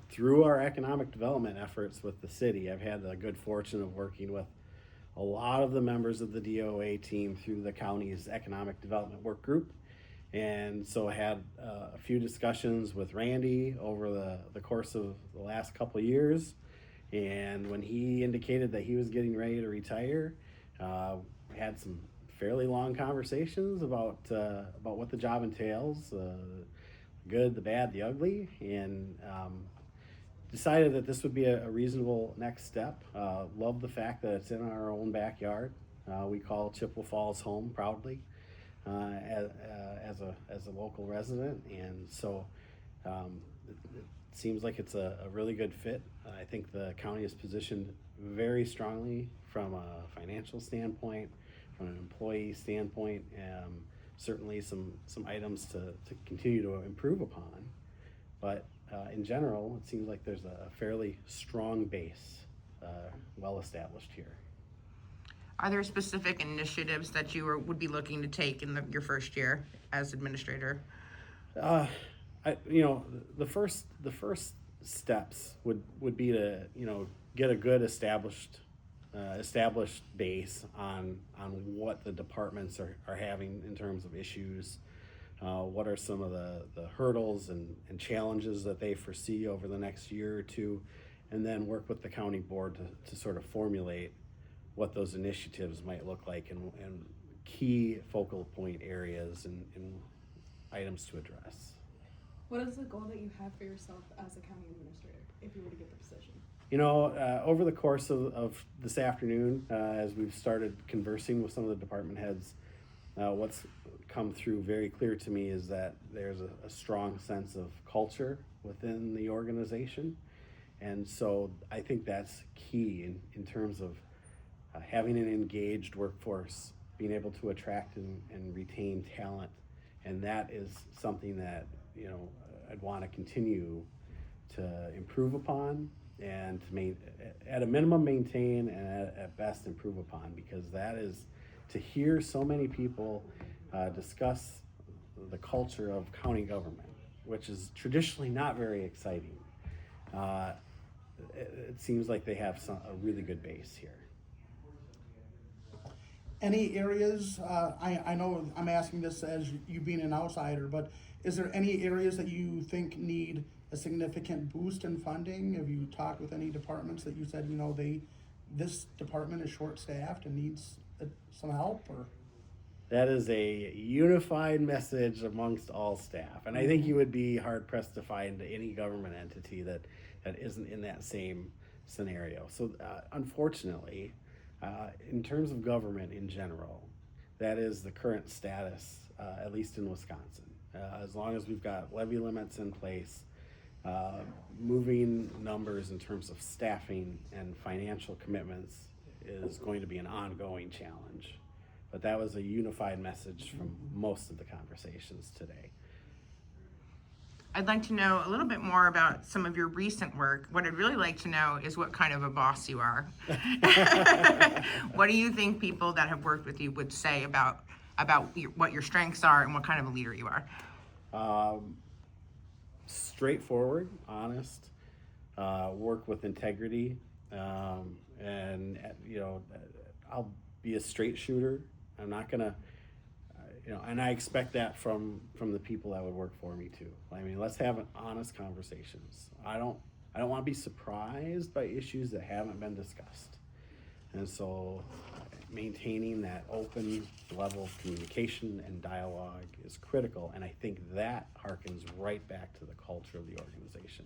through our economic development efforts with the city, I've had the good fortune of working with a lot of the members of the DOA team through the county's economic development work group. And so I had a few discussions with Randy over the course of the last couple of years. And when he indicated that he was getting ready to retire, we had some fairly long conversations about what the job entails, good, the bad, the ugly, and decided that this would be a reasonable next step. Love the fact that it's in our own backyard. We call Chippewa Falls home proudly as a local resident, and so it seems like it's a really good fit. I think the county is positioned very strongly from a financial standpoint, from an employee standpoint, certainly some items to continue to improve upon. But in general, it seems like there's a fairly strong base, well established here. Are there specific initiatives that you would be looking to take in your first year as administrator? The first steps would be to get a good established base on what the departments are having in terms of issues. What are some of the hurdles and challenges that they foresee over the next year or two, and then work with the county board to sort of formulate what those initiatives might look like and key focal point areas and items to address. What is the goal that you have for yourself as a county administrator if you were to get the position? Over the course of this afternoon, as we've started conversing with some of the department heads, what's come through very clear to me is that there's a strong sense of culture within the organization. And so I think that's key in terms of having an engaged workforce, being able to attract and retain talent. And that is something that, I'd want to continue to improve upon and to at a minimum maintain and at best improve upon, because that is to hear so many people discuss the culture of county government, which is traditionally not very exciting. It seems like they have a really good base here. Any areas, I know I'm asking this as you being an outsider, but is there any areas that you think need a significant boost in funding? Have you talked with any departments that you said, this department is short-staffed and needs some help? Or that is a unified message amongst all staff, and I think you would be hard-pressed to find any government entity that isn't in that same scenario. So unfortunately, in terms of government in general, that is the current status, at least in Wisconsin. As long as we've got levy limits in place, moving numbers in terms of staffing and financial commitments is going to be an ongoing challenge. But that was a unified message from most of the conversations today. I'd like to know a little bit more about some of your recent work. What I'd really like to know is what kind of a boss you are. What do you think people that have worked with you would say about what your strengths are and what kind of a leader you are? Straightforward, honest, work with integrity, and I'll be a straight shooter. I'm not gonna, and I expect that from the people that would work for me too. I mean, let's have honest conversations. I don't want to be surprised by issues that haven't been discussed, and so maintaining that open level of communication and dialogue is critical, and I think that harkens right back to the culture of the organization.